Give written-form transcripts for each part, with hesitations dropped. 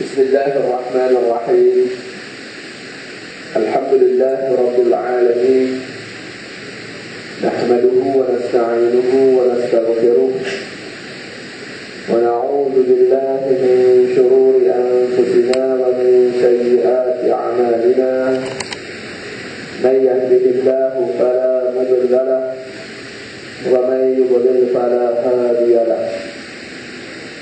بسم الله الرحمن الرحيم. الحمد لله رب العالمين، نحمده ونستعينه ونستغفره ونعوذ بالله من شرور أنفسنا ومن سيئات أعمالنا. من يهده الله فلا مضل له ومن يضلل فلا هادي له.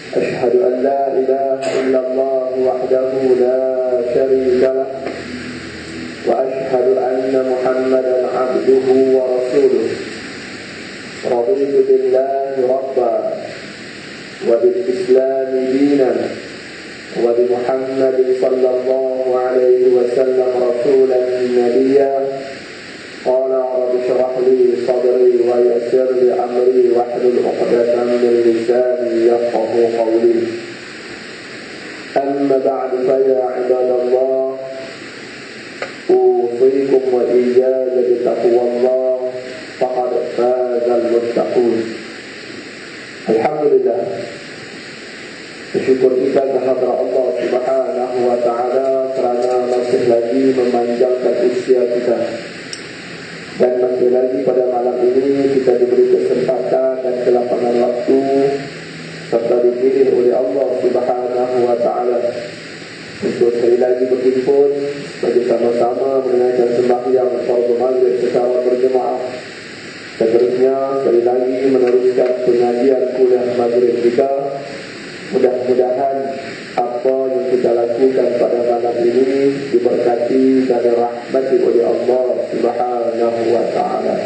أشهد أن لا إله إلا الله وحده لا شريك له وأشهد أن محمدا عبده ورسوله. رضيت بالله ربا وبالإسلام دينا وبمحمد صلى الله عليه وسلم رسولا نبيا. قال رب اشرح لي صدري ويسر لي أمري واحلل عقدة من لساني يفقهوا قولي. أما بعد فيا عباد الله، أوصيكم وإياي بتقوى الله فقد فاز المتقون. Alhamdulillah, bersyukur kita kehadrat Allah Subhanahu wa Ta'ala kerana masih lagi memanjangkan usia kita, dan masih lagi pada malam ini kita diberi kesempatan dan kelapangan waktu serta dipilih oleh Allah Subhanahu wa Ta'ala untuk sekali lagi berhimpun bagi sama-sama menunaikan sembahyang fardhu maghrib secara berjemaah. Seterusnya sekali lagi meneruskan pengajian kuliah maghrib kita. Mudah-mudahan apa yang kita lakukan pada malam ini diberkati dan dirahmati oleh Allah Subhanahu wa Ta'ala.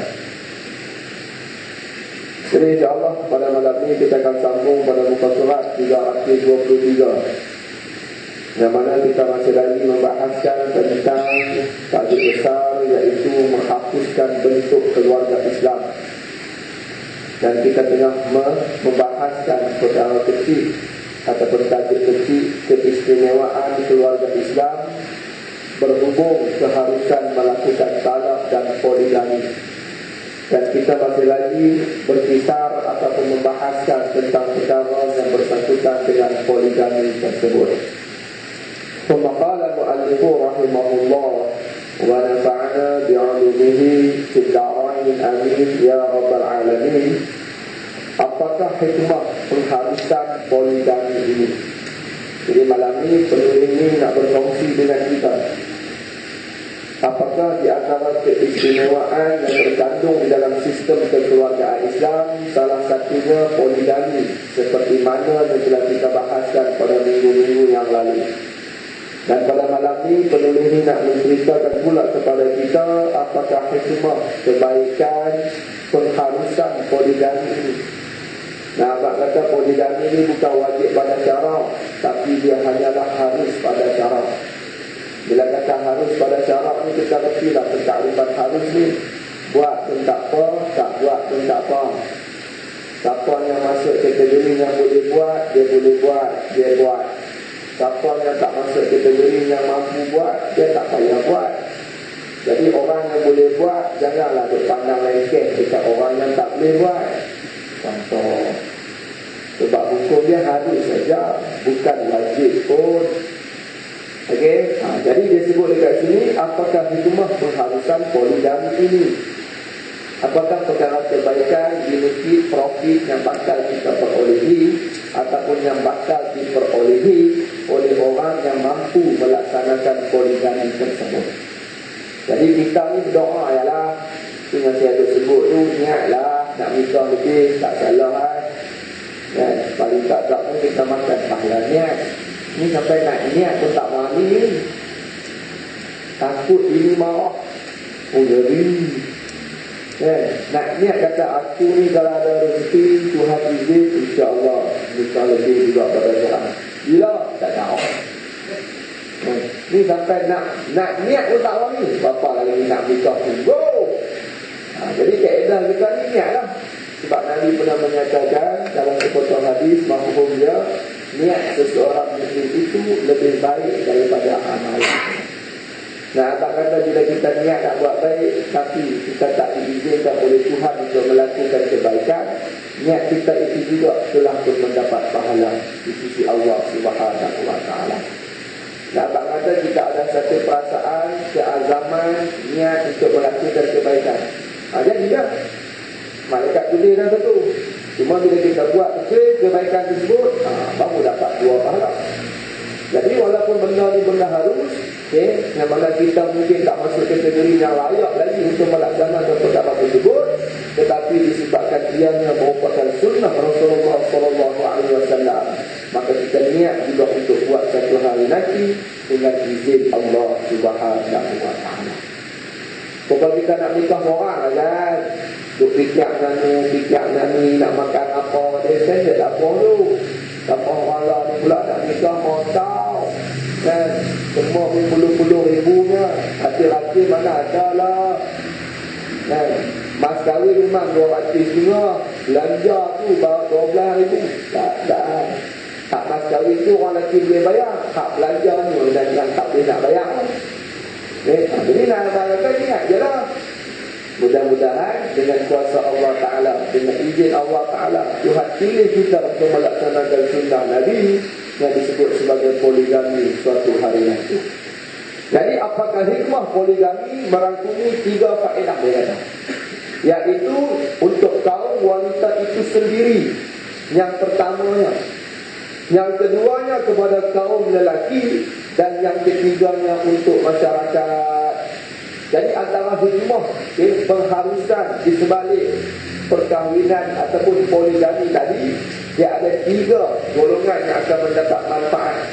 Jadi insyaAllah pada malam ini kita akan sambung pada muka surat 323, yang mana kita masih lagi membahaskan tentang tajuk besar, iaitu menghapuskan bentuk keluarga Islam. Dan kita tengah membahaskan perkara kecil ataupun tajuk kecil, keistimewaan keluarga Islam berhubung keharusan melakukan talak dan poligami. Dan kita masih lagi berkisar ataupun membahaskan tentang perkara yang bersangkutan dengan poligami tersebut. ثم قال المؤلف رحمه الله ونفعنا بعلومه في الدارين آمين يا رب العالمين. Apakah hikmah pengharusan poligami ini? Jadi malam ini penulis ini nak berkongsi dengan kita, apakah di antara keistimewaan yang terkandung di dalam sistem kekeluargaan Islam salah satunya poligami, seperti mana yang telah kita bahaskan pada minggu-minggu yang lalu. Dan pada malam ini penulis ini nak menceritakan pula kepada kita apakah hikmah kebaikan pengharusan poligami ini. Nah, abang kata poligami ini bukan wajib pada syarak, tapi dia hanyalah harus pada syarak. Bila kata harus pada syarak ni, kita mestilah pentakrifan harus ni. Buat pun tak apa, tak buat pun tak apa. Siapa yang masuk kategori yang boleh buat, dia boleh buat, dia buat. Siapa yang tak masuk kategori yang mampu buat, dia tak payah buat. Jadi orang yang boleh buat, janganlah duk pandang lengkeh dekat orang yang tak boleh buat. Contoh, sebab hukum dia harus saja, bukan wajib pun. Okey, jadi dia sebut dekat sini, apakah hikmah pengharusan poligami ini? Apakah perkara kebaikan, benefit, profit yang bakal kita perolehi ataupun yang bakal diperolehi oleh orang yang mampu melaksanakan poligami tersebut? Jadi kita ni berdoa ialah, tu yang saya ada sebut tu, niatlah nak nikah lebih, tak salah kan? Paling tak pun kita makan pahala niat. Ni sampai nak niat pun tak berani ni. Takut ini marah. Oh jadi nak niat kata aku ni kalau ada rezeki Tuhan izin, insya-Allah bisa lebih juga pada Tuhan. Bila tak tahu. Ni sampai nak niat pun tak berani. Bapa lagi nak nikah tunggu. Jadi kaedah kita ni niatlah. Sebab Nabi pernah menyatakan dalam sepotong hadis mahfuznya, niat seseorang muslim itu lebih baik daripada amalan. Nah, tak kata bila kita niat nak buat baik, tapi kita tak diizinkan oleh Tuhan untuk melakukan kebaikan, niat kita itu juga telah pun mendapat pahala di sisi Allah Subhanahu wa Ta'ala. Dan abang kata kita ada satu perasaan, keazaman, niat untuk melakukan kebaikan. Jadi dah malaikat tulis dah tu. Cuma bila kita buat betul kebaikan tersebut, baru dapat dua pahala. Jadi walaupun benda ni benda harus, yang mana kita mungkin tak masuk kategori yang layak lagi untuk melaksanakan perkara tersebut, tetapi disebabkan ianya merupakan sunnah Rasulullah SAW, maka kita niat juga untuk buat satu hari nanti dengan izin Allah Subhanahu Wa Taala. Kalau kita nak nikah orang kan, duk fikir nani nak makan apa, dia sendiri tak apa tu. Siapa orang lah ni pula nak nikah mau tahu kan, semua puluh-puluh ribunya, hati-hati mana ada lah kan. Mas kahwin memang 200 juga, belanja tu 12 ribu tak. Hak mas kahwin tu orang lelaki boleh bayar, hak belanja ni dan yang tak boleh nak bayar. Jadi nak bayar niat je lah. Mudah-mudahan dengan kuasa Allah Ta'ala, dengan izin Allah Ta'ala, Tuhan pilih kita untuk melaksanakan sunnah Nabi yang disebut sebagai poligami suatu hari nanti. Jadi apakah hikmah poligami? Merangkumi 3 faedah dia kata, iaitu untuk kaum wanita itu sendiri, yang pertamanya. Yang keduanya kepada kaum lelaki, dan yang ketiganya untuk masyarakat. Jadi antara hikmah pengharusan di sebalik perkahwinan ataupun poligami tadi, dia ada 3 golongan yang akan mendapat manfaat,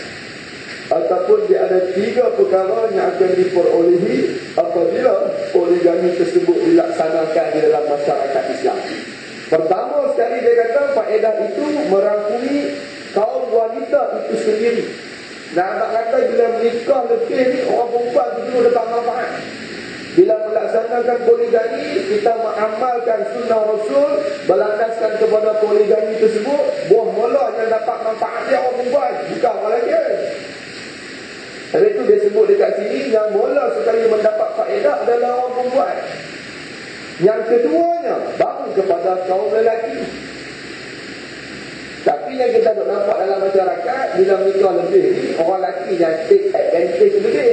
ataupun dia ada 3 perkara yang akan diperolehi apabila poligami tersebut dilaksanakan di dalam masyarakat Islam. Pertama sekali dia kata faedah itu merangkumi kaum wanita itu sendiri. Nah, nak kata bila menikah lebih ni, orang perempuan itu dapat manfaat. Bila melaksanakan poligami, kita mengamalkan sunnah Rasul berlandaskan kepada poligami tersebut, buah mula yang dapat manfaat dia orang perempuan, bukan orang lelaki. Sebab itu dia sebut dekat sini, yang mula sekali mendapat faedah adalah orang perempuan. Yang keduanya baru kepada kaum lelaki. Tapi yang kita nampak dalam masyarakat, bila menikah lebih ni, orang lelaki yang take advantage lebih.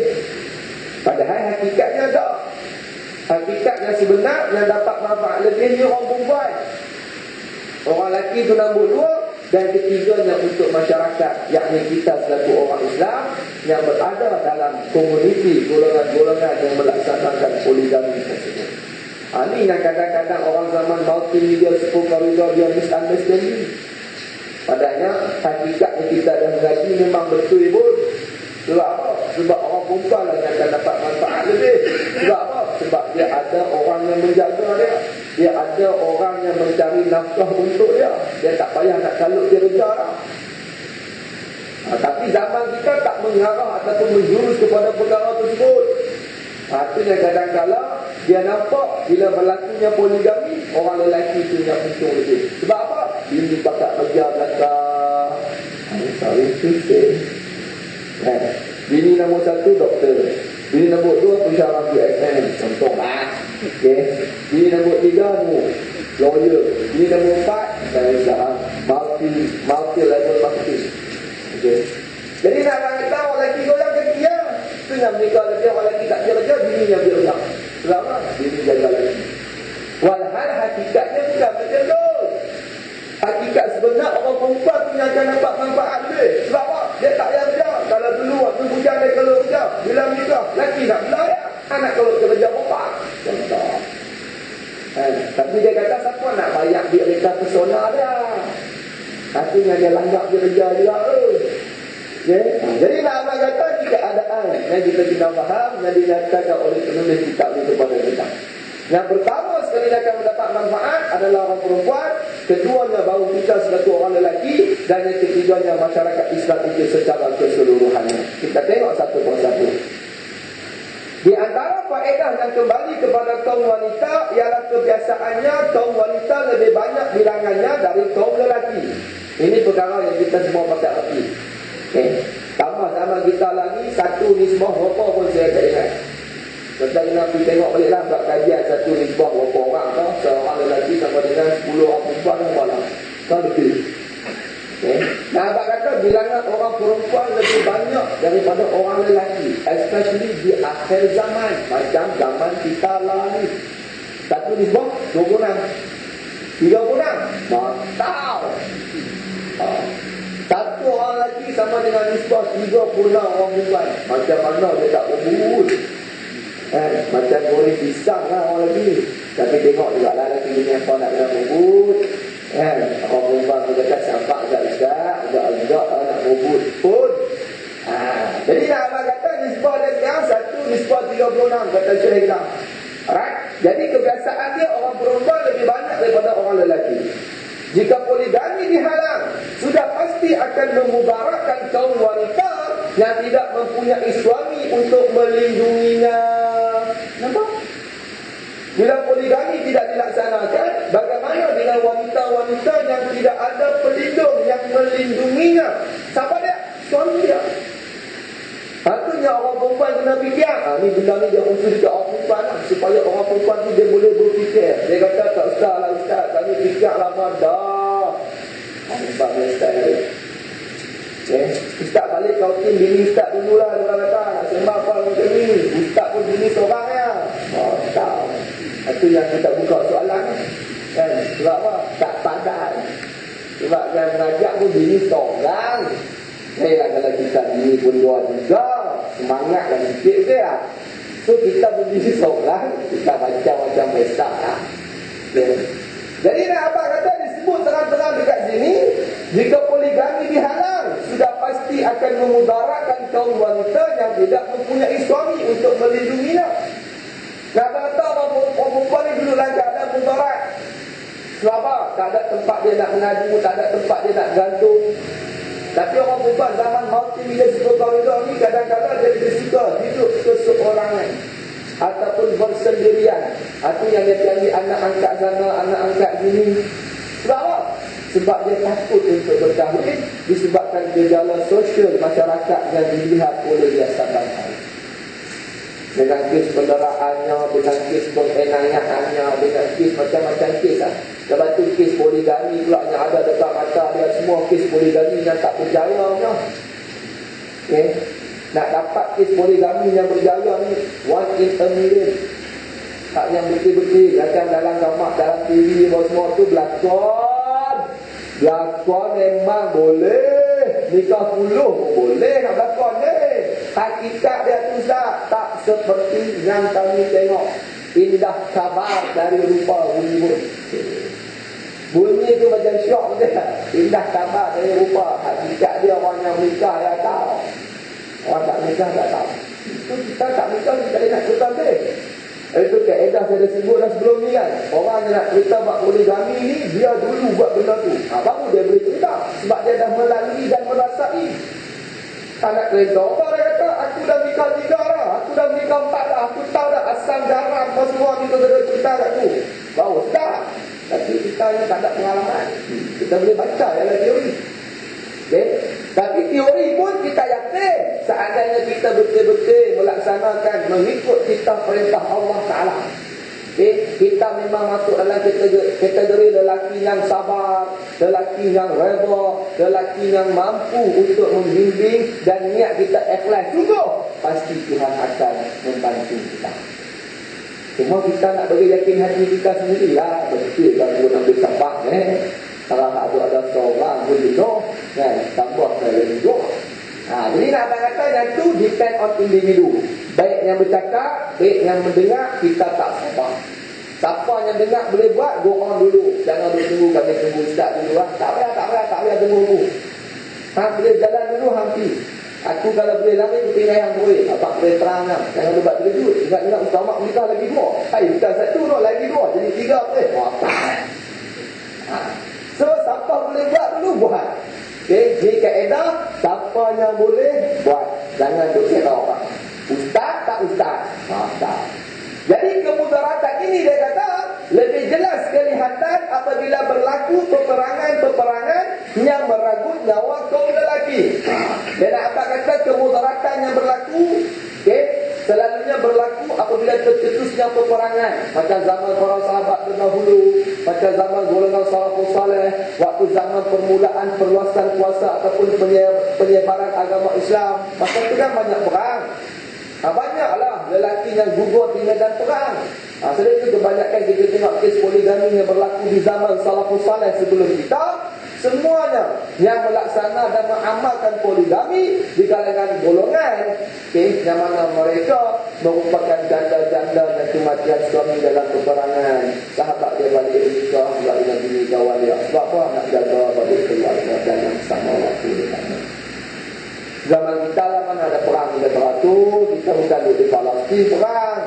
Padahal hakikatnya tak. Hakikat yang sebenar yang dapat manfaat lebih ni orang perempuan. Orang lelaki itu nombor 2, dan ketiganya untuk masyarakat, yakni kita selaku orang Islam yang berada dalam komuniti golongan-golongan yang melaksanakan poligami tersebut. Ini yang kadang-kadang orang zaman multimedia 10 koridor dia misunderstanding. Padahal hakikatnya kita dan lelaki memang betul pun. Sebab apa? Sebab orang perempuan lah yang akan dapat manfaat lebih. Sebab apa? Sebab dia ada orang yang menjaga dia. Dia ada orang yang mencari nafkah untuk dia. Dia tak payah nak kalut dia kerja lah. Tapi zaman kita tak mengarah ataupun menjurus kepada perkara tersebut. Itu yang kadang-kadang dia nampak bila berlakunya poligami, orang lelaki itu yang untung lebih. Sebab apa? Bini pakat kerja belakang. Sorry to say. Bini nombor 1 doktor, bini nombor 2 pensyarah USN, contohlah. Bini nombor 3 ni lawyer, bini nombor 4 saya multi level marketing. Jadi nak kata orang lelaki goyang ke dia, tu yang menikah lagi orang lelaki tak kerja, bini yang kerja. Selama bini jaga lagi. Walhal hakikatnya bukan macam tu. Hakikat sebenar orang perempuan punya akan dapat manfaat lebih. Sebab apa? Dia tak payah kerja. Kalau dulu waktu hujan dia kalau kerja, bila menikah, lelaki nak belayar, anak kalau kerja perempuan. Contoh. Tapi dia kata siapa nak bayar dia reka pesona dia. Artinya dia langgap dia kerja juga tu. Jadi nak abang kata jika keadaan yang kita tidak faham yang dinyatakan oleh penulis kitab ini kepada kita. Yang pertama sekali akan mendapat manfaat adalah orang perempuan, keduanya baru kita selaku orang lelaki, dan yang ketiganya masyarakat Islam itu secara keseluruhannya. Kita tengok satu persatu. Di antara faedah yang kembali kepada kaum wanita ialah kebiasaannya kaum wanita lebih banyak bilangannya dari kaum lelaki. Ini perkara yang kita semua pakai hati. Sama-sama kita lagi satu nisbah berapa pun saya tak ingat. Kita kena pergi tengok balik lah buat kajian satu nisbah berapa orang tau. Seorang lelaki sama dengan 10 orang perempuan yang malam. Kan lebih. Nah, abang kata bilangan orang perempuan lebih banyak daripada orang lelaki, especially di akhir zaman, macam zaman kita lah ni. Satu nisbah 26, 36, mantap. Satu orang lelaki sama dengan nisbah 36 orang perempuan. Macam mana dia tak berburu? Macam goreng pisang lah orang lelaki. Tapi tengok juga lah lelaki ni apa nak kena berburu. Orang perempuan tu kata sampak agak-agak nak berburu pun. Jadi nak abang kata nisbah dia sekarang satu nisbah 36 kata Syekh Hikam. Alright. Jadi kebiasaan dia orang perempuan lebih banyak daripada orang lelaki. Jika poligami dihalang, sudah pasti akan memudaratkan kaum wanita yang tidak mempunyai suami untuk melindunginya. Nampak? Bila poligami tidak dilaksanakan, bagaimana dengan wanita-wanita yang tidak ada pelindung yang melindunginya? Siapa dia? Suami dia. Artinya orang perempuan kena fikir, ni benda ni dia usul dekat orang perempuan lah, supaya orang perempuan tu dia boleh berfikir. Dia kata, tak usah lah ustaz, kami fikir lama dah. Nampak ni ustaz ni. Ustaz balik kau tim bini ustaz dulu lah. Dia kata, nak sembah apa macam ni. Ustaz pun bini seorang ya. Tak. Itu yang kita buka soalan. Sebab apa? Tak padan. Sebab yang mengajak pun bini seorang. Kalau kita bini pun dua juga, semangat dan sikit je lah. So kita berdiri seorang, kita baca macam pesta lah. Jadi nak abang kata disebut terang-terang dekat sini, jika poligami dihalang, sudah pasti akan memudaratkan kaum wanita yang tidak mempunyai suami untuk melindunginya. Nak abang kata orang perempuan ni duduk dalam keadaan mudarat. Sebab apa? Tak ada tempat dia nak mengadu, tak ada tempat dia nak gantung. Tapi orang perempuan zaman multimedia psikologi ni kadang-kadang dia lebih suka hidup keseorangan ataupun bersendirian. Atau yang dia cari anak angkat sana, anak angkat sini. Sebab apa? Sebab dia takut untuk berkahwin disebabkan gejala sosial masyarakat yang dilihat oleh dia sahabat. Dengan kes penderaannya, dengan kes pengenangannya, dengan kes macam-macam kes lah. Lepas tu kes poligami pula yang ada dekat mata dia, semua kes poligami yang tak berjaya punya. Nak dapat kes poligami yang berjaya ni 1 in a million. Tak yang betul-betul macam dalam gambar, dalam TV semua tu berlakon. Berlakon memang boleh. Nikah puluh pun boleh nak berlakon ni. Hakikat dia tu tak seperti yang kami tengok. Indah kabar dari rupa bunyi. Bunyi tu macam syok je. Indah kabar dari rupa. Hakikat dia orang yang menikah dia tahu. Orang tak menikah tak tahu. Itu kita tak menikah kita nak cerita dia. Itu kaedah saya dah sebut dah sebelum ni kan. Orang yang nak cerita buat poligami ni, dia dulu buat benda tu. Baru dia boleh cerita. Sebab dia dah melalui dan merasai. Tak nak cerita. Orang dia kata, aku dah nikah 3 dah. Aku dah nikah 4 dah. Aku tahu dah asam garam apa semua ni tu kena cerita kat tu. Baru tak. Tapi kita ni tak ada pengalaman. Kita boleh baca dalam teori. Tapi teori pun kita yakin seandainya kita betul-betul melaksanakan mengikut kita perintah Allah Ta'ala. Kita memang masuk dalam kategori lelaki yang sabar, lelaki yang redha, lelaki yang mampu untuk membimbing dan niat kita ikhlas juga, pasti Tuhan akan membantu kita. Cuma kita nak bagi yakin hati kita sendirilah. Betul kalau nak bersabar kalau tak ada seorang pun juga tambah saya juga. Jadi nak abang kata yang tu depend on individu. Baik yang bercakap, baik yang mendengar, kita tak sabar. Siapa yang dengar boleh buat, go on dulu. Jangan tunggu kami tunggu ustaz dulu lah. Tak payah tunggu. Boleh jalan dulu hampir. Aku kalau boleh lari, aku tinggal yang boleh. Abang boleh terang lah. Jangan lupa terkejut. Ingat utama nikah lagi 2. Bukan 1 lagi 2. Jadi 3 boleh. So, siapa boleh buat dulu, buat. Di kaedah, siapa yang boleh, buat. Jangan duk kira orang. Ustaz, tak ustaz. Tak. Jadi, kemudaratan ini dia kata, lebih jelas kelihatan apabila berlaku peperangan-peperangan yang meragut nyawa kaum lelaki. Dan apa kata kemudaratan yang berlaku, selalunya berlaku apabila apabila tercetusnya peperangan, macam zaman para sahabat terdahulu, macam zaman golongan salafus saleh, waktu zaman permulaan perluasan kuasa ataupun penyebaran agama Islam, masa itu kan banyak perang. Banyaklah lelaki yang gugur di medan perang. Sebab itu kebanyakan kita tengok kes poligami yang berlaku di zaman salafus saleh sebelum kita, semuanya yang melaksana dan mengamalkan poligami di kalangan golongan, yang mana mereka merupakan janda-janda yang kematian suami dalam peperangan. Sahabat dia balik nikah, balik bini kawan dia. Sebab apa? Nak jaga balik keluarga dalam sama waktu dia. Zaman kita lah mana ada perang di negara tu, kita bukan duduk di Palestin perang.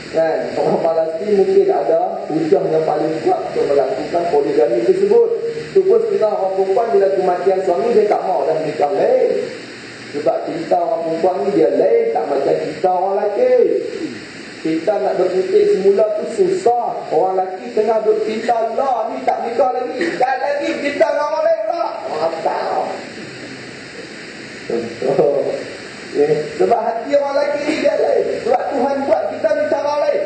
Kan? Orang Palestin mungkin ada hujah yang paling kuat untuk melakukan poligami tersebut. Cuma setelah orang perempuan bila kematian suami dia tak mau dah nikah lain. Sebab cinta orang perempuan ni dia lain, tak macam cinta orang lelaki. Kita nak berputik semula tu susah. Orang lelaki tengah bercinta lah ni tak nikah lagi. Dan lagi cinta dengan orang lain lah. Orang tahu. Sebab hati orang lelaki ni dia lain. Sebab Tuhan buat kita ni cara lain.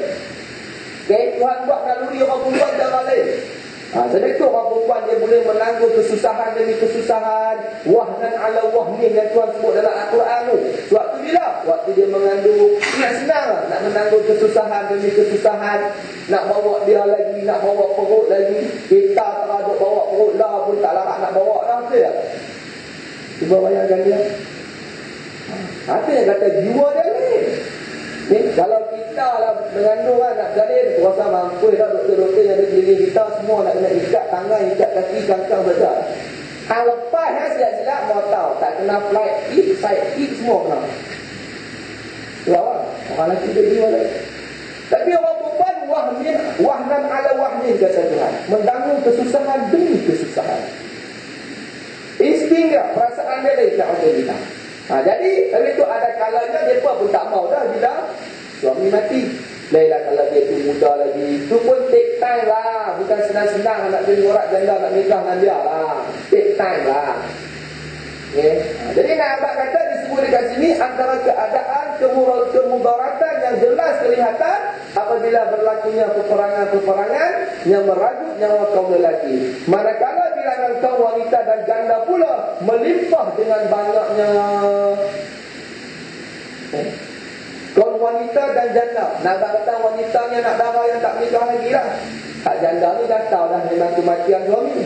Tuhan buat naluri orang perempuan cara lain. Sebab itu orang perempuan dia boleh menanggung kesusahan demi kesusahan, wahnan ala wahnin yang Tuhan sebut dalam Al-Quran tu. Waktu bila? Waktu dia mengandung, senang nak menanggung kesusahan demi kesusahan, nak bawa dia lagi, nak bawa perut lagi. Kita teraduk bawa perut lah pun tak larat nak bawa dah, betul tak? Cuba bayangkan dia. Ada yang kata jiwa dia ni. Kalau kita lah mengandung kan, nak jalin, kuasa mampu dah doktor-doktor yang ada keliling kita semua nak kena ikat tangan, ikat kaki, kangkang besar. Lepas silap-silap mau tahu, tak kena flight hip, side hip semua kena. Lawan, orang lelaki dia jiwa lain. Tapi orang perempuan wahnan ala wahnin kata Tuhan. Menanggung kesusahan demi kesusahan. Insting dia, perasaan dia tak macam kita. Jadi, kalau itu ada kalanya dia pun tak mau dah bila suami mati. Lainlah kalau dia tu muda lagi. Itu pun take time lah. Bukan senang-senang nak jadi orang janda nak nikah dengan dia lah. Take time lah. Okay. Jadi nak abang kata disebut dekat sini antara keadaan kemudaratan yang jelas kelihatan apabila berlakunya peperangan-peperangan yang meragut nyawa kaum lelaki. Manakala bilangan kaum wanita dan janda pula melimpah dengan banyaknya. Kaum wanita dan janda. Nak kata wanitanya nak darah yang tak nikah lagi lah. Hak janda ni dah tahu dah memang kematian suami.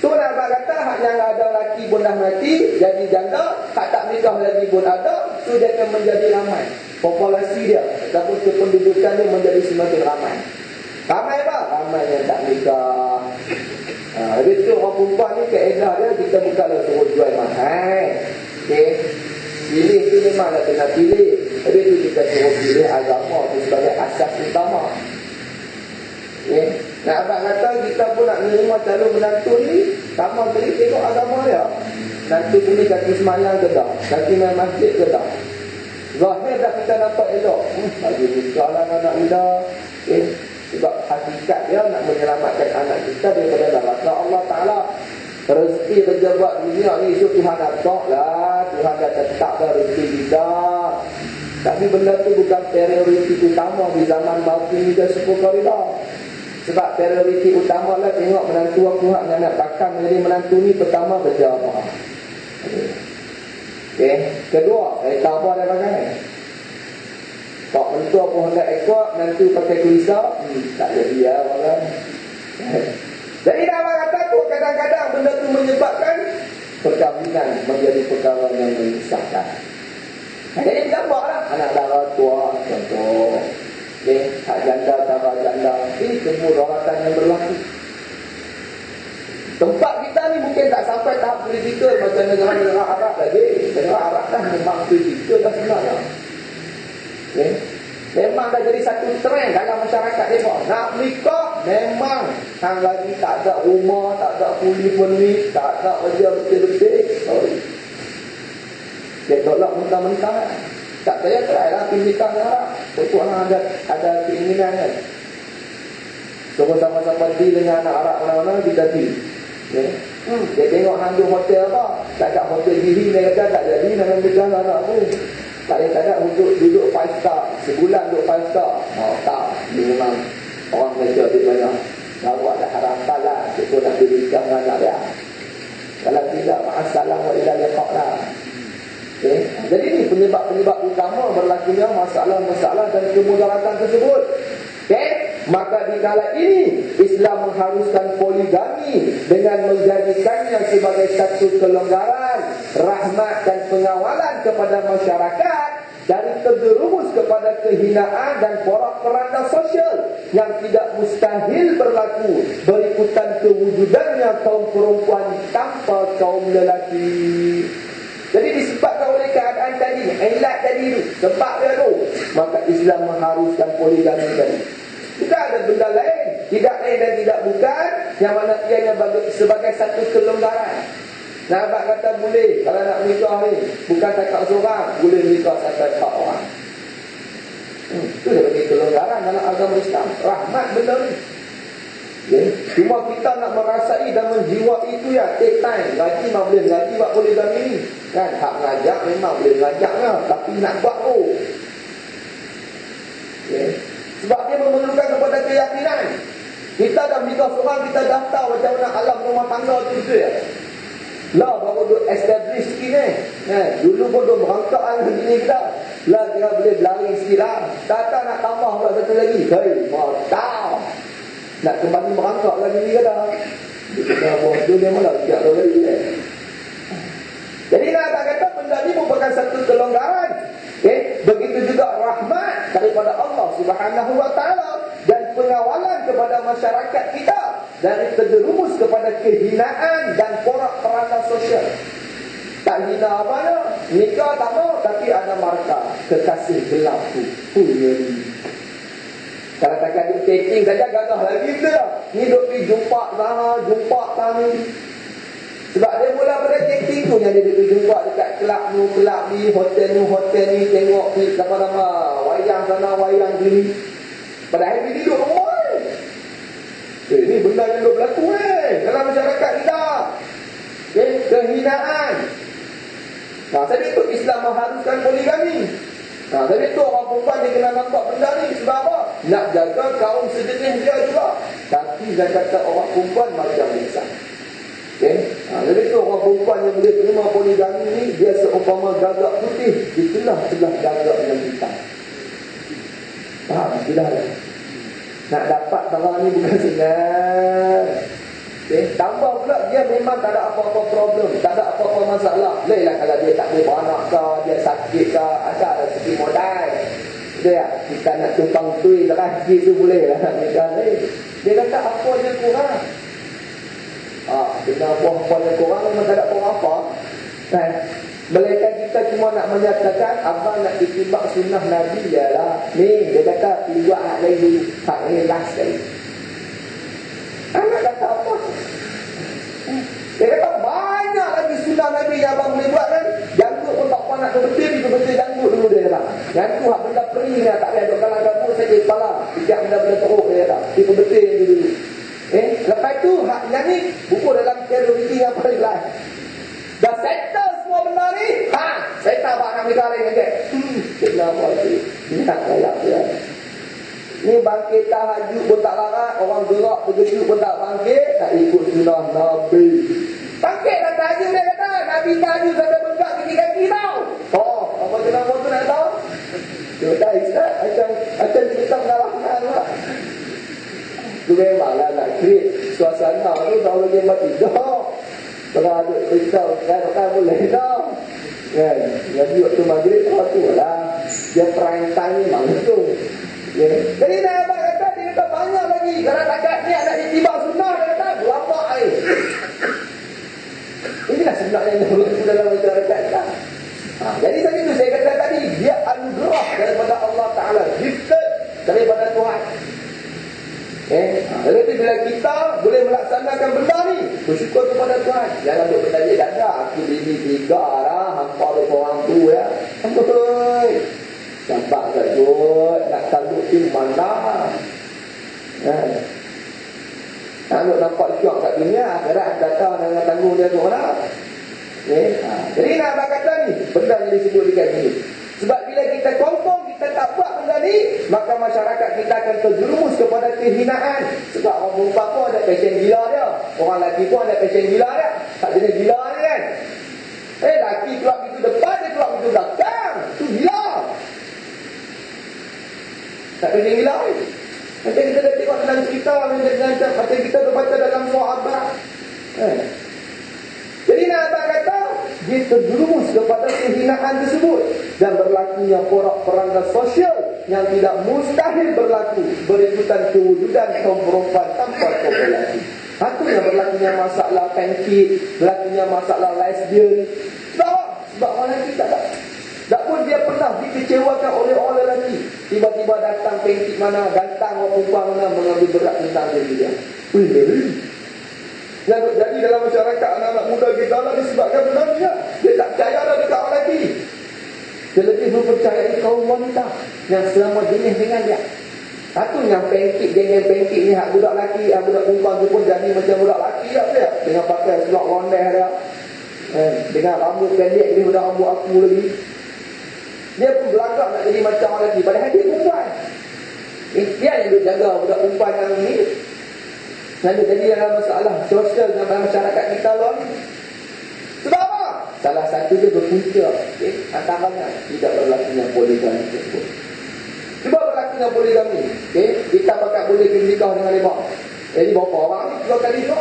Tu nak kata hak yang ada lelaki pun dah mati jadi janda, hak tak nikah lagi pun ada, tu dia akan menjadi ramai. Populasi dia ataupun kependudukan dia menjadi semakin ramai. Ramai apa? Ramai yang tak nikah. Jadi tu orang perempuan ni kaedah dia kita bukanlah suruh jual mahal. Okey. Pilih tu memanglah kena pilih. Jadi tu kita suruh pilih agama tu sebagai asas utama. Okay. Nak abang kata kita pun nak menerima calon menantu ni, sama sekali tengok agama dia. Nanti ni kaki semayang ke tak? Kaki main masjid ke tak? Zahir dah kita nampak elok. Bagi nikah lah anak muda. Sebab hakikat dia nak menyelamatkan anak kita daripada neraka Allah Ta'ala. Rezeki pejabat dunia ni itu Tuhan atok lah. Tuhan dah tetap dah rezeki kita. Tapi benda tu bukan prioriti utama di zaman baru ni dah 10 kali dah. Sebab prioriti utama lah tengok menantu aku hak yang nak takkan menjadi menantu ni pertama berjamaah. Okey, kedua, kereta apa dia pakai? Pak mentua pun hendak ekor, menantu pakai kelisa, tak jadi ya orang. Jadi dalam kata tu kadang-kadang benda tu menyebabkan perkahwinan menjadi perkara yang menyusahkan. Jadi gambarlah anak dara tua contoh. Hak janda, tara janda. Ini kemudaratan yang berlaku. Tempat kita ni mungkin tak sampai tahap kritikal macam negara-negara Arab lagi. Negara Arab dah memang kritikal dah sebenarnya. Memang dah jadi satu trend dalam masyarakat mereka. Nak nikah memang hang lagi tak ada rumah, tak ada kuli permit, tak ada kerja betul-betul. Dia tolak mentah-mentah. Tak payah try lah pergi nikah dengan Arab. Untuk orang ada keinginan kan. So sama-sama deal dengan anak Arab mana-mana kita deal. Dia tengok handuk hotel apa. Tak ada hotel diri dia kata tak jadi dengan nikah dengan anak pun. Kadang-kadang untuk duduk 5 star, sebulan duduk 5 star. Tak, dia memang orang Malaysia dia banyak. Bawa ada harapan lah, kita nak bernikah dengan anak dia. Kalau tidak, ma'asalam wa ila liqa' lah. Okay. Jadi ini penyebab-penyebab utama berlakunya masalah-masalah dan kemudaratan tersebut. Okay. Maka di kala ini Islam mengharuskan poligami dengan menjadikannya sebagai satu kelonggaran, rahmat dan pengawalan kepada masyarakat, dari terjerumus kepada kehinaan dan porak-poranda sosial yang tidak mustahil berlaku berikutan kewujudannya kaum perempuan tanpa kaum lelaki. Jadi disebabkan oleh keadaan tadi, ilat tadi tu, sebab dia tu, maka Islam mengharuskan poligami tadi. Tidak ada benda lain, tidak lain dan tidak bukan, yang mana ianya sebagai satu kelonggaran. Nabi kata boleh, kalau nak nikah ni, bukan cakap seorang, boleh nikah sampai 4 orang. Itu dia bagi kelonggaran dalam agama Islam. Rahmat benda ni. Okay. Cuma kita nak merasai dan menjiwai itu ya, take time. Gaji memang boleh gaji, buat boleh gaji ni. Kan, hak ngajak memang boleh ngajaknya, tapi nak buat tu. Okay. Sebab dia memerlukan kepada keyakinan. Kita dah nikah seorang, kita dah tahu macam mana alam rumah tangga tu betul ya. Lah baru duk establish sikit ni. Dulu pun duk berangkat dengan bini kita. Lah dia boleh berlari sikit lah. Tak nak tambah pula satu lagi. Hei, tak. Nak kembali berangkat lagi bini kita. Dia kata, bos tu dia malah siap dah lagi. Jadi nak kata benda ni merupakan satu kelonggaran. Okay? Begitu juga rahmat daripada Allah Subhanahu Wa Taala dan pengawalan kepada masyarakat kita dari terjerumus kepada kehinaan dan porak-poranda sosial. Tak hina apanya, nikah tak mau tapi ada markah kekasih gelap tu. Kalau tak ada dating saja gagah lagi kita. Ni duk pergi jumpa sana, jumpa sana. Sebab dia mula pada dating tu yang dia pergi jumpa dekat kelab ni, hotel ni, tengok apa-apa wayang sana, wayang sini. Padahal dia duduk rumah. Ini benda yang berlaku dalam masyarakat kita. Kehinaan. Sebab itu Islam mengharuskan poligami. Sebab itu orang perempuan dia kena nampak benda ni. Sebab apa? Nak jaga kaum sejenis dia juga. Tapi dia kata orang perempuan macam insan. Jadi itu orang perempuan yang boleh terima poligami ni, dia seumpama gagak putih di celah-celah gagak yang hitam. Faham? Sudah lah. Nak dapat barang ni bukan senang. Tambah pula dia memang tak ada apa-apa problem, tak ada apa-apa masalah. Lainlah kalau dia tak boleh beranak ke, dia sakit ke, ada segi modal. Dia kita nak tumpang tui lelaki tu boleh lah. Dia kata apa je kurang. Kita buah-buah yang kurang memang tak ada kurang apa. Melainkan kita cuma nak menyatakan abang nak itibak sunnah Nabi ialah ni, dia kata tiga hak lagi, hak ni last sekali. Anak kata apa? Dia kata banyak lagi sunnah Nabi yang abang boleh buat kan. Jangkut pun tak pernah nak kebetul jangkut dulu dia kata. Jangkut hak benda pering ni tak payah duk kalang kabut saja kepala. Sejak benda-benda teruk dia kata. Dia kebetul dulu. Lepas tu hak yang ni buku dalam teori yang paling last. Dah settle semua benda ni. Settle pak nak nikah lagi kan. Kenapa tu? Nak layak dia. Ni bangkit tahajud pun tak larat, orang gerak bergejut pun tak bangkit, tak ikut sunnah Nabi. Bangkit dah tahajud dia kata, Nabi tahajud sampai bengkak kaki-kaki tau. Apa kenapa tu nak tahu? Dia kata, Ustaz, macam cerita pengalaman lah. Tu memanglah nak create suasana tu, tak boleh mati dah. Kalau ada cerita, kan boleh tau. Kan, Nabi waktu maghrib tu lah. Dia prime time memang tu. Jadi nak abang kata, dia kata banyak lagi. Kalau takat ni nak itibak sunnah, dia kata berapa air. Inilah sebenarnya yang berlaku dalam masyarakat kita. Jadi saya kata tadi, dia anugerah daripada Allah Ta'ala, gifted daripada Tuhan. Jadi bila kita boleh melaksanakan benda ni, bersyukur kepada Tuhan. Jangan duk bertanya dada, aku bini 3 lah, hampa tu orang tu ya. Nampak tak kot, nak tangguh tim mana. Nak nampak syok kat dunia, akhirat kata nak tangguh dia tu mana. Jadi nak abang kata ni, benda yang disebut dekat sini. Sebab maka masyarakat kita akan terjerumus kepada kehinaan. Sebab orang perempuan pun ada passion gila dia, orang lelaki pun ada passion gila dia. Tak jenis gila dia kan. Lelaki keluar pintu depan, dia keluar pintu belakang. Itu gila. Tak passion gila ni. Macam kita dah tengok dalam cerita, macam kita dah baca dalam sahabat. Jadi nak abang kata, dia terjerumus kepada kehinaan tersebut. Dan berlakunya porak-poranda sosial yang tidak mustahil berlaku berikutan kewujudan kaum perempuan tanpa populasi. Itu yang berlakunya masalah pancake, berlakunya masalah lesbian. Sebab orang lelaki tak ada. Tak pun dia pernah dikecewakan oleh orang lelaki. Tiba-tiba datang pancake mana, datang orang perempuan mana mengambil berat tentang diri dia. Yang terjadi dalam masyarakat anak-anak muda kita lah disebabkan benarnya dia tak percaya dah dekat orang lelaki. Dia lebih mempercayai kaum wanita yang selama jenis dengan dia. Satu yang pancake, geng-geng pancake ni hak budak lelaki, hak budak perempuan tu pun jadi macam budak lelaki lah dia. Dengan pakai selok rondeh dia, dengan rambut pendek ni budak rambut aku lagi. Dia pun belagak nak jadi macam orang lelaki, padahal dia perempuan. Dia yang duk jaga budak perempuan yang ni. Lalu jadi dalam masalah sosial dalam masyarakat kita lah ni. Sebab apa? Salah satu dia berpunca antaranya tidak berlakunya poligami tersebut. Cuba berlakunya poligami. Kita pakai boleh nikah dengan lima. Jadi berapa orang ni? 3 kali tu.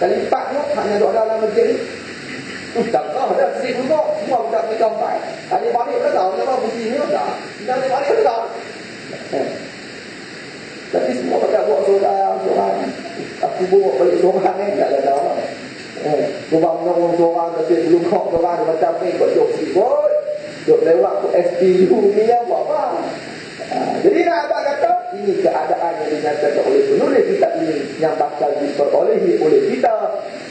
Kali 4 tu hanya duduk dalam masjid ni. Tak tahu dah sisi duduk. Semua budak nikah 4. Kali balik tak tahu nama putih ni tak. Kali balik tak tahu. Tapi semua pakai buat seorang. Aku bawa balik seorang ni, tak ada apa. Rumah menang seorang, tapi belum kau seorang, macam ni, buat jok sikut. Jok lewat ke SPU ni, buat apa. Jadi nak abang kata, ini keadaan yang dinyatakan oleh penulis kitab ini, yang bakal diperolehi oleh kita,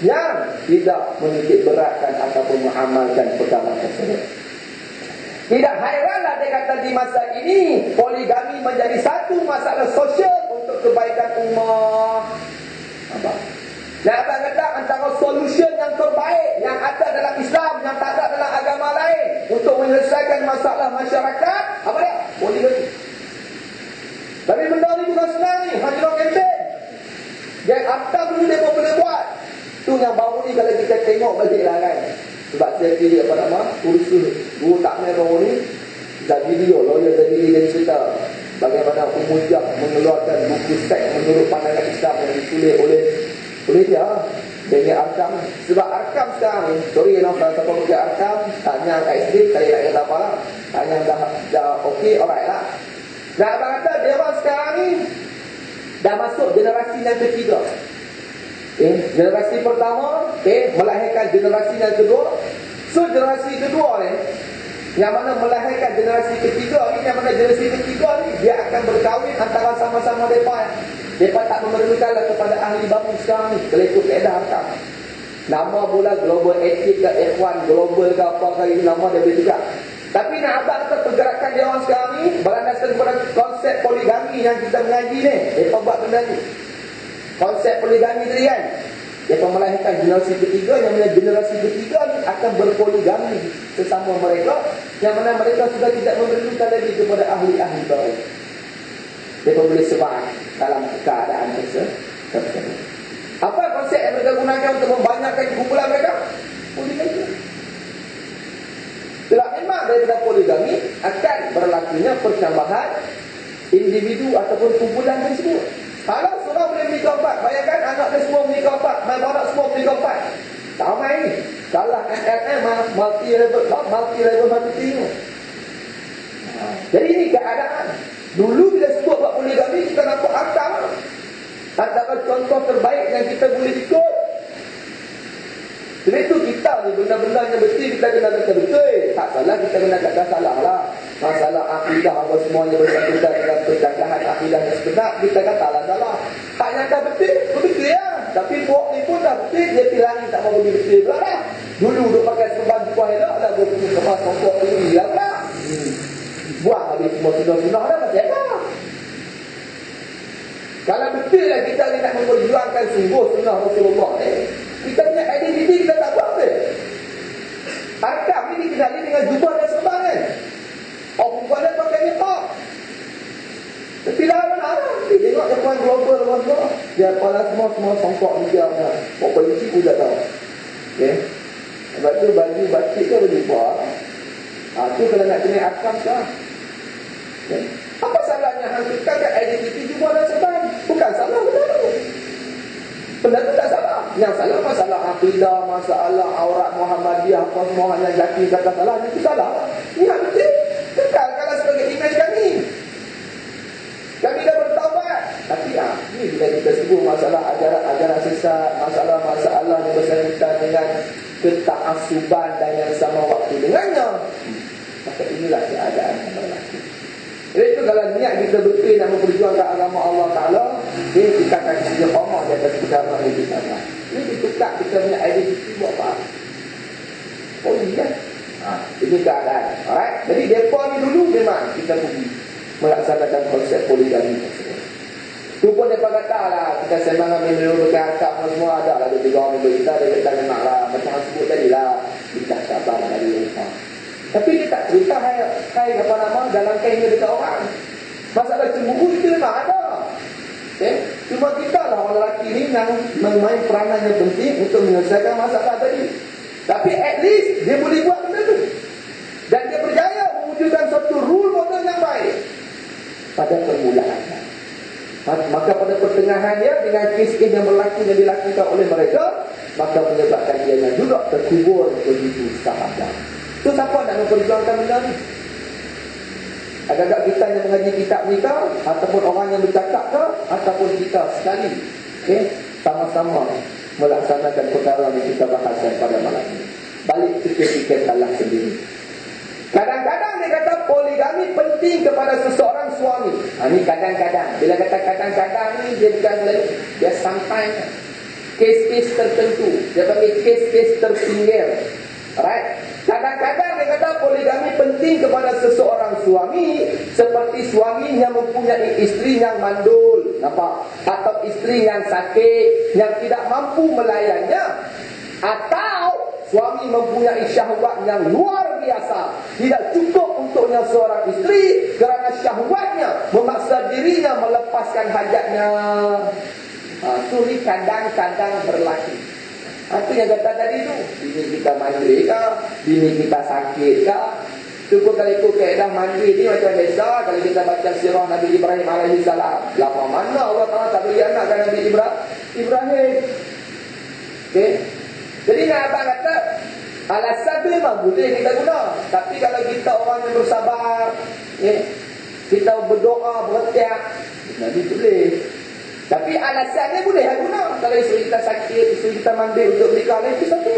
yang tidak menitik beratkan ataupun mengamalkan perkara tersebut. Tidak hairanlah dia kata di masa ini poligami menjadi satu masalah sosial untuk kebaikan umat. Apa? Dan abang kata antara solution yang terbaik yang ada dalam Islam, yang tak ada dalam agama lain untuk menyelesaikan masalah masyarakat, apa dia? Poligami. Tapi benda ni bukan senang ni, hanya nak kempen. Yang apa dulu dia boleh buat. Tu yang baru ni kalau kita tengok balik lah kan. Sebab saya pilih apa nama kursus guru tak merah ni dah video lawyer jadi dia cerita bagaimana Umujah mengeluarkan buku teks menurut pandangan Islam yang ditulis oleh dia dengan Arkam. Sebab Arkam sekarang ni sorry nak siapa pakai Arkam tanya kat SD saya tak kata apa lah, hanya dah okey alright lah. Dan abang kata dia orang sekarang ni dah masuk generasi yang ketiga. Generasi pertama melahirkan generasi yang kedua. So generasi kedua ni yang mana melahirkan generasi ketiga ni, yang mana generasi ketiga ni dia akan berkahwin antara sama-sama mereka. Mereka tak memerlukanlah kepada ahli babu sekarang ni kalau ikut kaedah Arkam. Nama pula Global Ethic ke Ikhwan Global ke apa kali nama dia boleh juga. Tapi nak abang kata pergerakan dia orang sekarang ni berlandaskan kepada konsep poligami yang kita mengaji ni. Mereka buat benda ni. Konsep poligami tadi kan, dia melahirkan generasi ketiga, yang mana generasi ketiga ni akan berpoligami sesama mereka, yang mana mereka sudah tidak memerlukan lagi kepada ahli-ahli baru. Dia boleh survive dalam keadaan tersebut. Apa konsep yang mereka gunakan untuk membanyakkan kumpulan mereka? Poligami. Sebab memang daripada poligami akan berlakunya pertambahan individu ataupun kumpulan tersebut. Kalau seorang boleh menikah 4, bayangkan anak dia semua menikah 4, main badak semua menikah 4. Tak main ni. Kalah MLM multi level marketing. Jadi ini keadaan. Dulu bila sebut buat poligami, kita nampak akal. Antara contoh terbaik yang kita boleh ikut. Sebab itu kita ni benda-benda yang betul kita kena kata betul. Tak salah kita kena kata salah lah. Masalah akidah apa semuanya bersangkutan dengan percakapan akidah yang sebenar, kita katalah salah. Hak yang tak betul, betul ya. Tapi buat ni pun dah betul, dia tilangi tak mau bagi betul pula dah. Dulu duk pakai serban buah elok, dah berpunyai kemas songkok dulu hilang dah. Buang habis semua sunnah-sunnah dah, masih ada. Kalau betul lah kita ni nak memperjuangkan sungguh sunnah Rasulullah ni, kita punya identiti kita tak buat apa. Arkam ni dikenali dengan jubah dan serban kan. Orang perempuan dia pakai niqab. Dia apalah semua songkok dia. Kok polisi pun tak tahu. Okay. Sebab tu baju batik tu boleh buat. Tu kalau nak kena akam sah. Okay. Apa salahnya hang kekal identiti jubah dan serban? Bukan salah betul. Benda tu tak salah. Yang salah masalah akidah, masalah aurat Muhammadiyah, apa semua hanya jati kata salah. Itu salah. Ini hak betul. Kekalkanlah sebagai imej kami. Kami dah bertaubat. Tapi ini bila kita sebut masalah ajaran-ajaran sesat, masalah-masalah yang berkaitan dengan ketaasuban dan yang sama waktu dengannya, maka inilah keadaan yang berlaku. Jadi itu kalau niat kita betul nak memperjuangkan agama Allah Ta'ala, kita akan istiqamah di atas perkara yang kita nak. Ini ditukar kita punya identiti buat apa? Oh iya. Ini keadaan. Alright. Jadi mereka ni dulu memang kita pergi melaksanakan konsep poligami. Itu pun mereka kata lah, kita sembang ambil berkata semua ada lah. Dia juga ambil kita, dia kata memang lah. Macam yang sebut tadi lah, kita sabar dari rumah. Tapi dia tak cerita hai apa nama dalam kainnya dekat orang. Masalah cemburu itu memang ada. Okay? Cuma kita lah orang lelaki ni yang memain peranan yang penting untuk menyelesaikan masalah tadi. Tapi at least dia boleh buat benda tu. Dan dia berjaya mewujudkan satu rule model yang baik pada permulaan. Maka pada pertengahan dia dengan kes-kes yang berlaku yang dilakukan oleh mereka, maka menyebabkan dia juga terkubur begitu sahaja. Itu siapa nak memperjuangkan benda ni? Agak-agak kita yang mengaji kitab kita, ataupun orang yang bercakap ke, ataupun kita sekali, sama-sama melaksanakan perkara yang kita bahaskan pada malam ini. Balik fikir-fikir salah sendiri. Kadang-kadang dia kata poligami penting kepada seseorang suami. Ini kadang-kadang. Bila kata kadang-kadang ni, dia bukan dia sampai kes-kes tertentu. Dia panggil kes-kes terpinggir. Alright. Kadang-kadang dia kata poligami penting kepada seseorang suami, seperti suami yang mempunyai isteri yang mandul, nampak? Atau isteri yang sakit, yang tidak mampu melayannya, atau suami mempunyai syahwat yang luar biasa, tidak cukup untuknya seorang isteri kerana syahwatnya memaksa dirinya melepaskan hajatnya. Itu ni kadang-kadang berlaku. Itu yang kata tadi tu, bini kita mandi ke, bini kita sakit ke. Cukup kalau ikut kaedah mandi ni macam biasa. Kalau kita baca sirah Nabi Ibrahim AS, lama mana Allah Ta'ala tak beri anak kan Nabi Ibrahim. Okay. Jadi nak abang kata, alasan tu memang boleh kita guna. Tapi kalau kita orang yang bersabar, kita berdoa, bertiak, Nabi boleh. Tapi alasannya boleh guna. Kalau isteri kita sakit, isteri kita mandi untuk nikah, itu satu.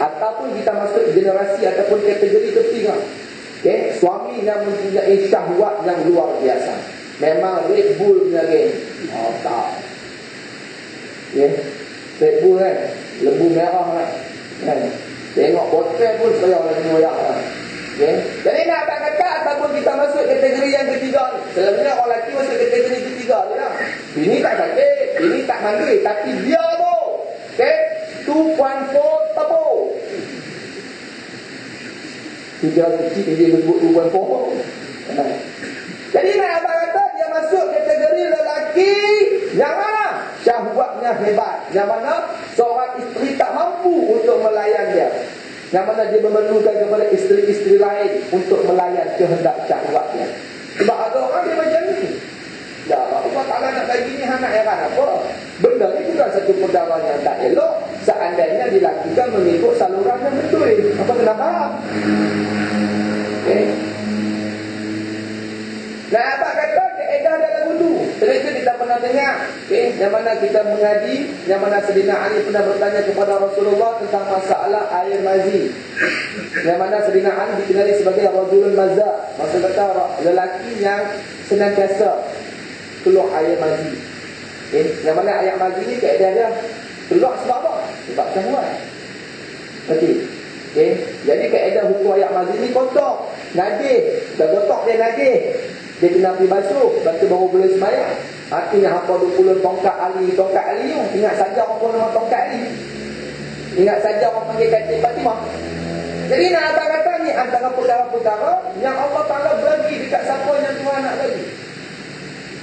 Ataupun kita masuk generasi ataupun kategori ketiga. Okay? Suami yang mempunyai syahwat yang luar biasa. Memang Red Bull punya geng. Tak. Red Bull kan, lembu merah kan. Tengok botol pun saya lagi noyak kan. Jadi nak abang kata ataupun kita masuk kategori yang ketiga ni. Selalunya orang lelaki masuk kategori ketiga ni lah. Bini tak sakit, bini tak mandi, tapi dia tu 2.4 turbo. Tiga kecil dia sebut 2.4. Jadi nak abang kata dia masuk kategori lelaki yang mana syahwatnya hebat, yang mana seorang isteri tak mampu untuk melayan dia, yang mana dia memerlukan kepada isteri-isteri lain untuk melayan kehendak syahwatnya. Sebab ada orang dia macam ni. Ya Allah Ta'ala nak bagi ni anak heran apa? Benda ni bukan satu perkara yang tak elok seandainya dilakukan mengikut saluran yang betul. Apa kenapa? Okay. Nah, apa kata keedah dalam wudu? Itu kita pernah dengar, yang mana kita mengaji, yang mana Sayyidina Ali pernah bertanya kepada Rasulullah tentang masalah air mazi. Yang mana Sayyidina Ali dikenali sebagai rajulun mazza, maksud kata lelaki yang senantiasa keluar air mazi. Yang mana air mazi ni keedah dia keluar sebab apa? Sebab syahwat. Okey. Jadi keedah hukum air mazi ni kotor, najis, dah gotok dia najis. Dia kena pergi basuh, lepas tu baru boleh sembahyang. Artinya apa 20 tongkat Ali tu. Ingat saja apa nama tongkat Ali. Ingat saja orang panggil katil Fatimah. Jadi nak abang kata ni antara perkara-perkara yang Allah Ta'ala bagi dekat siapa yang Tuhan nak bagi.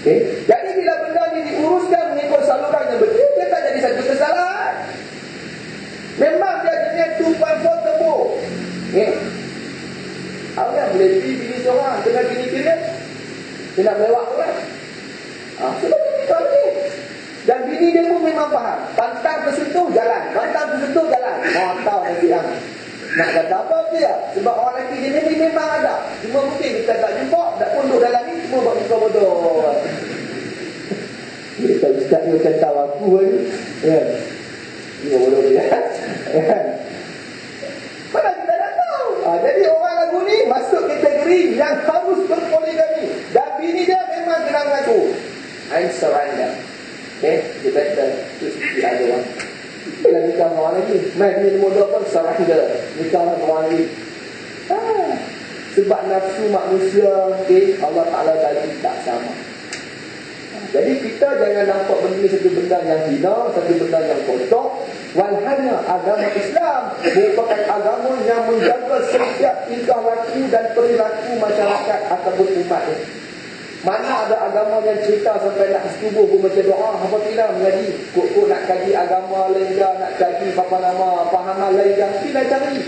Okay. Jadi bila benda ni diuruskan mengikut saluran yang betul, dia tak jadi satu kesalahan. Memang dia jenis 2.4 turbo. Awak boleh pergi bini seorang, kena bini kira, dia nak melewat orang. Sebab dia tahu ni. Dan bini dia pun memang faham. Pantang tersentuh, jalan. Pantang tersentuh, jalan. Tahu nanti yang nak kata apa dia. Sebab orang lelaki jenis ni memang ada. Cuma mungkin kita tak jumpa, tak punduk dalam ni, semua buat muka bodoh. Dia ustaz ni macam tahu aku ni. Ya. Dia bodoh dia. Mana kita dah tahu. Jadi orang lagu ni masuk kategori yang harus berpoligami. Dan bini dia memang kena mengaku. I'm surrender. Okay, you better choose the other one. Bila nikah dengan orang lagi, main ni nombor 2 pun surrender. Nikah dengan orang lagi. Sebab nafsu manusia, okay, Allah Ta'ala bagi tak sama. Jadi kita jangan nampak benda ni satu benda yang hina, satu benda yang kotor. Walhanya agama Islam merupakan agama yang menjaga setiap tingkah laku dan perilaku masyarakat ataupun umat ini. Mana ada agama yang cerita sampai nak setubuh pun macam doa, apabila mengaji kok nak kaji agama lain ke, nak kaji apa nama pahaman lain ke, kita cari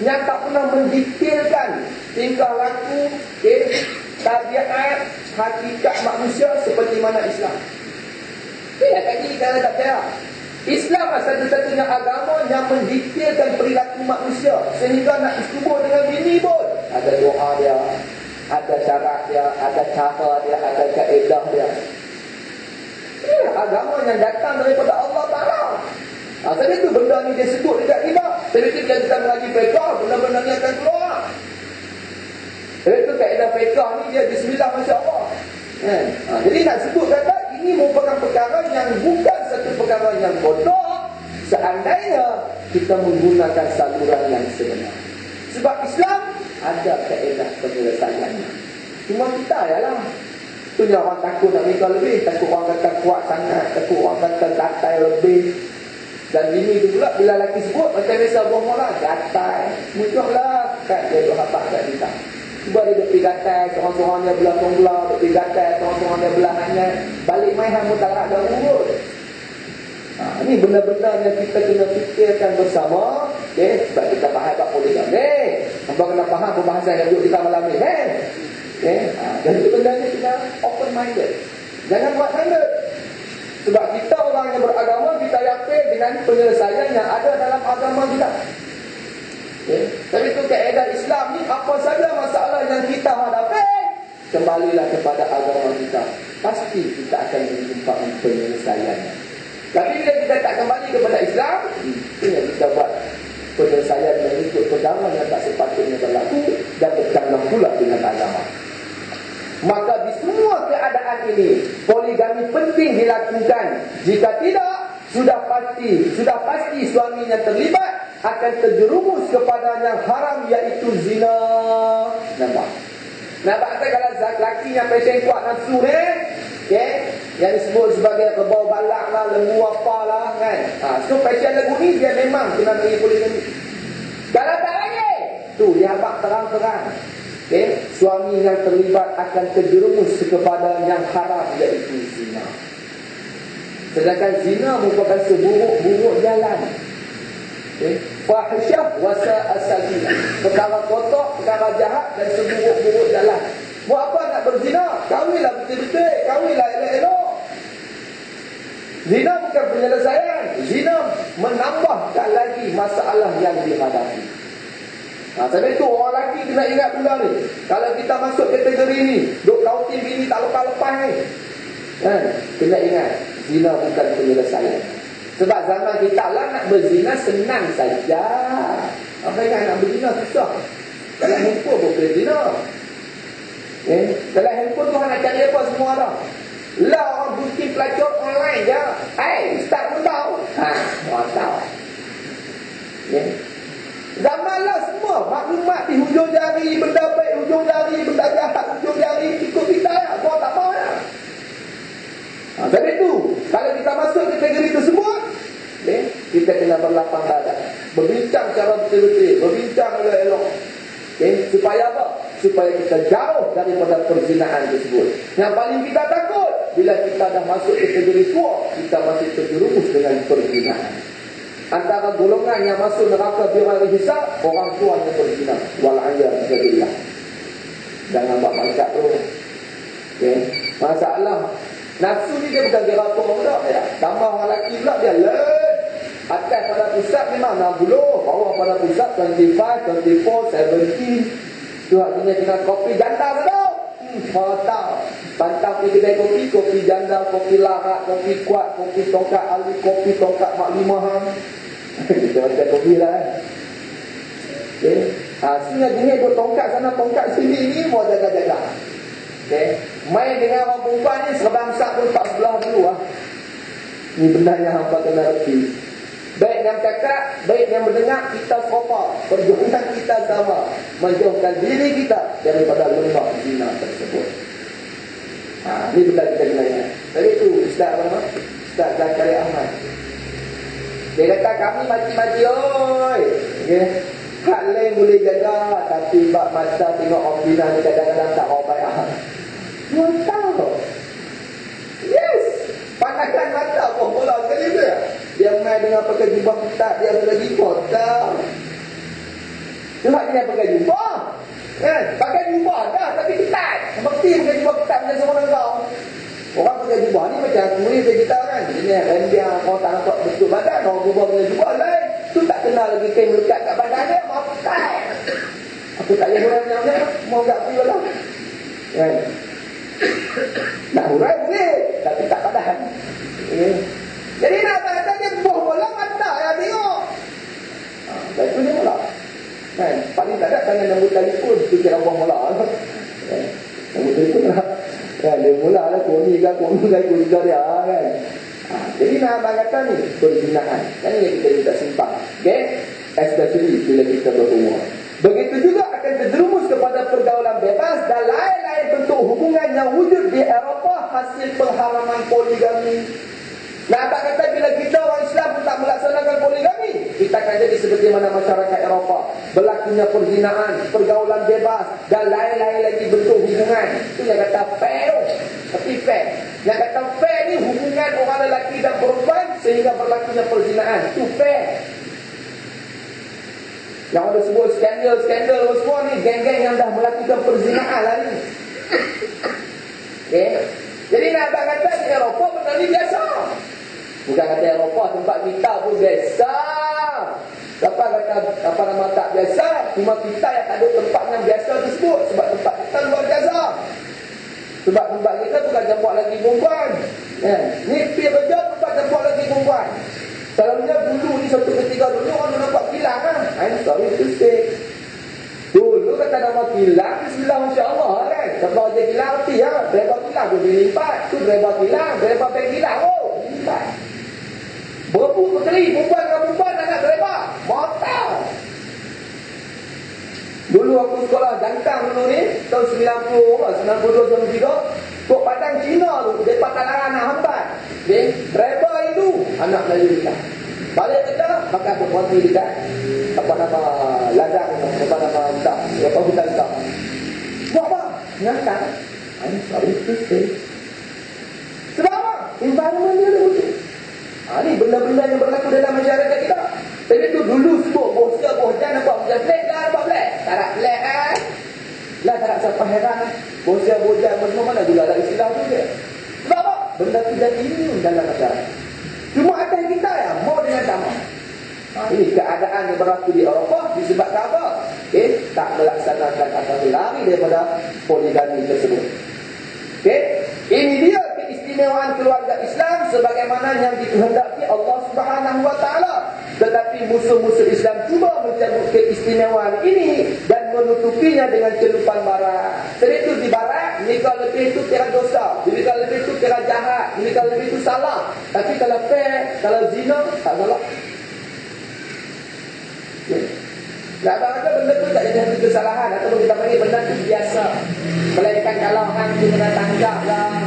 yang tak pernah mendetailkan tingkah laku, tabiat, hakikat manusia seperti mana Islam. Tidak kaji kalau tak percaya. Islam adalah satu-satunya agama yang mendetailkan perilaku manusia, sehingga nak setubuh dengan bini pun ada doa dia, ada syarat dia, ada cara dia, ada kaedah dia. Ini agama yang datang daripada Allah Ta'ala. Tadi tu benda ni dia sebut dekat kita. Tadi tu kita mengaji fiqh, benda-benda ni akan keluar. Tadi tu kaedah fiqh ni dia bismillah Masya Allah. Jadi nak sebut kata ini merupakan perkara yang bukan satu perkara yang bodoh seandainya kita menggunakan saluran yang sebenar. Sebab Islam ada kaedah penyelesaiannya. Cuma kita ialah punya orang takut nak nikah lebih, takut orang kata kuat sangat, takut orang kata gatai lebih. Dan ini tu pula bila lelaki sebut macam biasa bohong lah, gatai muncullah kat dia tu habaq kat kita. Cuba dia pergi gatai, seorang-seorang dia belah tonglah, pergi gatai, seorang-seorang dia belah hanya balik main hang mutarak dah urut. Ini benda-benda yang kita kena fikirkan bersama, okay? Sebab kita faham tak poligami. Hampa kena faham perbahasan yang duduk kita malam ni, okay? Dan itu benda ni kena open-minded. Jangan buat-minded. Sebab kita orang yang beragama, kita yakin dengan penyelesaian yang ada dalam agama kita. Okay? Tapi itu kaedah Islam ni, apa saja masalah yang kita hadapi, kembalilah kepada agama kita. Pasti kita akan menjumpai penyelesaiannya. Tapi bila kita tak kembali kepada Islam, itu yang kita buat penyelesaian mengikut perkara yang tak sepatutnya berlaku dan bercanggah pula dengan agama. Maka di semua keadaan ini, poligami penting dilakukan. Jika tidak, sudah pasti suami yang terlibat akan terjerumus kepada yang haram, iaitu zina. Nampak kalau lelaki yang passion kuat nafsu ni, okay, yang disebut sebagai kerbau balak lah, lembu apalah kan. So passion lagu ni dia memang kena beri poligami. Kalau tak lagi, tu dia habaq terang-terang. Okay, suami yang terlibat akan terjerumus kepada yang haram, iaitu zina. Sedangkan zina merupakan seburuk-buruk jalan. Okay, fahisyah wasa asabila, perkara kotor, perkara jahat dan seburuk-buruk jalan. Buat apa nak berzina? Kahwinlah betul-betul, kahwinlah elok-elok. Zina bukan penyelesaian. Zina menambahkan lagi masalah yang dihadapi. Sebab itu orang lelaki kena ingat benda ni. Kalau kita masuk kategori ni, duk kautin bini tak lepas-lepas ni, kena ingat, zina bukan penyelesaian. Sebab zaman kita lah nak berzina senang saja. Apa ingat nak berzina susah. Kalau handphone pun boleh zina. Kalau handphone tu nak cari apa semua ada. Lah orang booking pelacur online je. Ustaz pun tahu. Orang tahu. Zaman lah semua maklumat di hujung jari, benda baik hujung jari, benda jahat hujung jari, ikut kita lah. Kau tak mahu lah. Sebab itu, kalau kita masuk kategori tersebut, kita kena berlapang dada, berbincang secara betul-betul, berbincang elok-elok. Supaya apa? Supaya kita jauh daripada perzinaan tersebut. Yang paling kita takut, bila kita dah masuk kategori tua, kita masih terjerumus dengan perzinahan. Antara golongan yang masuk neraka bighairi hisab, orang tua yang berzina. Wal'iyadzubillah. Jangan buat macam tu. Okay. Masalah nafsu ni dia bukan beratur pula ya. Tambah orang lelaki pula dia learn. Atas pada pusat memang 60, bawah pada pusat 25, 24, 17. Tu artinya dengan kopi janda ke tau? Tahu. Pantang pergi kedai kopi, kopi janda, kopi larat, kopi kuat, kopi tongkat ali, kopi tongkat maklimahan. Kita macam kopi lah. Okay. Sebenarnya dunia dua tongkat sana, tongkat sini ni mau jaga-jaga. Okay. Main dengan orang perempuan ni sebangsa pun tak sebelah dulu lah. Ni benda yang hampa kena erti. Baik yang cakap, baik yang mendengar, kita serupa. Perjuangan kita sama. Menjauhkan diri kita daripada lembah zina tersebut. Ni benda kita kena ingat. Tadi tu Ustaz apa nama? Ustaz Zakaria Ahmad. Dia kata kami mati-mati oi. Okay. Hak lain boleh jaga, tapi bab mata tengok orang zina ni kadang-kadang tak mau bayar. Dia tahu. Yes. Pandangkan mata pun bola sekali dia. Dia main dengan pakai jubah ketat, dia lagi kotak. Cuma dia pakai jubah. Kan? Pakai jubah dah tapi ketat. Mesti pakai jubah ketat macam semua orang kau. Orang pakai jubah ni macam aku ni saya kita kan. Ini rendia kau tak nampak bentuk badan, kau jubah pakai jubah lain. Tu tak kenal lagi kain melekat kat badan dia, mau ketat. Aku tak boleh hurai mau tak pergi lah. Kan? Nak hurai boleh, tapi tak padan. Jadi nak kata dia buah bola mata yang tengok. Dan itu dia bola. Kan? Paling tak ada tangan nombor telefon, tu kira buah bola. Kan? Nombor telefon lah. Kan? Dia mula lah, koni kan, dia kan. Jadi nak kata ni, perzinahan. Kan yang kita minta simpang. Okay? Especially bila kita berumur. Begitu juga akan terjerumus kepada pergaulan bebas dan lain-lain bentuk hubungan yang wujud di Eropah hasil pengharaman poligami. Nah, tak kata bila kita orang Islam pun tak melaksanakan poligami, kita akan jadi seperti mana masyarakat Eropah. Berlakunya perzinaan, pergaulan bebas dan lain-lain lagi bentuk hubungan. Itu yang kata fair. Tapi fair. Yang kata fair ni hubungan orang lelaki dan perempuan sehingga berlakunya perzinaan. Itu fair. Yang ada sebut skandal semua ni, geng-geng yang dah melakukan perzinaan lah ni. Okay. Jadi nak kata di Eropah benda ni biasa. Bukan kata Eropah tempat kita pun biasa. Siapa kata apa nama tak biasa? Cuma kita yang tak ada tempat yang biasa tersebut. Sebab tempat kita luar biasa. Sebab tempat kita bukan tempat lagi perempuan. Ni pergi kerja tempat tempat lagi perempuan. Selalunya dulu ni satu ketika dulu orang nampak kilang kan. I'm sorry to say. Dulu kata nama kilang, bismillah masya-Allah kan. Kalau dia kilang arti ya, driver kilang tu dilimpat. Tu driver kilang, driver bank kilang limpat. Berebut berkeli, perempuan dengan perempuan nak driver. Motor. Dulu aku sekolah jangkang dulu ni, tahun 92, 93, Tok Padang Cina tu, dia patah larang nak hambat. Driver itu, anak Melayu kita. Balik kita, maka aku berhenti dekat apa nama ladang, apa nama hutan, apa hutan tak. Buat apa? Nyata. I'm sorry to say. Sebab apa? Environment dia begitu. Ni benda-benda yang berlaku dalam masyarakat kita. Jadi tu dulu sebut bosnya bohjan nampak macam black dah, nampak black. Tak nak black kan? Lah tak nak siapa heran. Bosnya bohjan semua mana juga ada istilah tu dia. Sebab apa? Benda tu jadi ini dalam masyarakat. Cuma atas kita ya, mau dengan sama. Ini keadaan yang berlaku di Eropah disebabkan apa? Tak melaksanakan atau lari daripada poligami tersebut. Ini dia keistimewaan keluarga Islam sebagaimana yang dikehendaki Allah Subhanahu wa taala. Tetapi musuh-musuh Islam cuba mencabut keistimewaan ini dan menutupinya dengan celupan barat. Jadi itu di barat, nikah lebih itu kira dosa, nikah lebih itu kira jahat, nikah lebih itu salah. Tapi kalau fair, kalau zina tak salah. Tak ada benda tu tak jadi kesalahan atau kita panggil benda tu biasa. Melainkan kalau hang kena tangkap lah.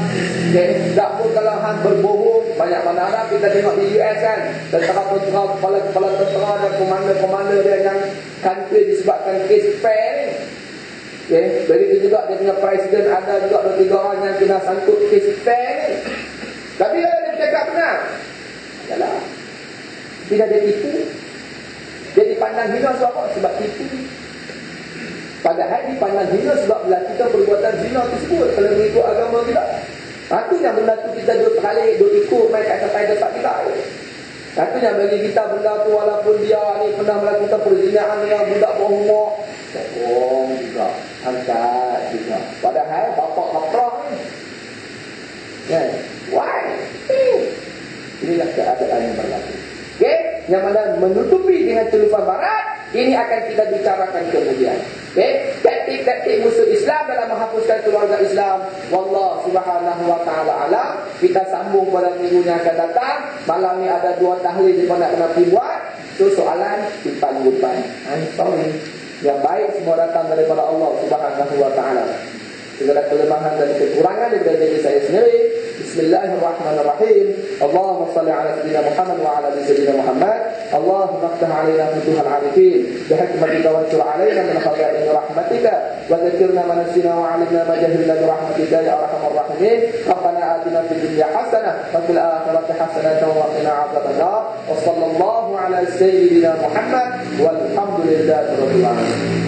Tak pun kalau hang berbohong, banyak mana kita tengok di US kan, tentera-tentera, kepala tentera dan komando-komando dia yang country disebabkan kes fair ni. Okay. Begitu juga dia punya presiden, ada juga 2-3 orang yang kena sangkut kes pen. Tapi dia cakap benar. Yalah. Tidak dia tipu. Dia dipandang hina sebab apa? Sebab tipu. Padahal dipandang hina sebab melakukan perbuatan zina tersebut. Kalau mengikut agama kita. Itu yang benda tu kita duduk terbalik, duduk ikut main kat sampai depan kita. Itu yang bagi kita benda tu walaupun dia ni pernah melakukan perzinahan dengan budak bawah umur. Bohong juga. Angkat juga. Padahal bapak kaprah ni. Kan? Why? Inilah keadaan yang berlaku. Okay? Yang mana menutupi dengan telupan barat, ini akan kita bicarakan kemudian. Okay? Taktik-taktik musuh Islam dalam menghapuskan keluarga Islam. Wallah subhanahu wa ta'ala alam. Kita sambung pada minggu yang akan datang. Malam ni ada 2 tahlil yang nak kena pergi buat. Itu soalan depan-depan. Sorry. Yang baik semua datang daripada Allah subhanahu wa ta'ala. Segala kelemahan dan kekurangan daripada diri saya sendiri. Bismillahirrahmanirrahim. Allahumma salli ala sayyidina Muhammad wa ala sayyidina Muhammad. Allahumma aftah alaina futuhal arifin bihikmatika wa ansur alaina min khazain rahmatika wa dzakirna ma nasina wa 'allimna ma jahilna bi rahmatika ya arhamar rahimin. Rabbana atina fid dunya hasanah wa fil akhirati hasanah wa qina 'adzabannar. Wa sallallahu ala sayyidina Muhammad walhamdulillahi rabbil alamin.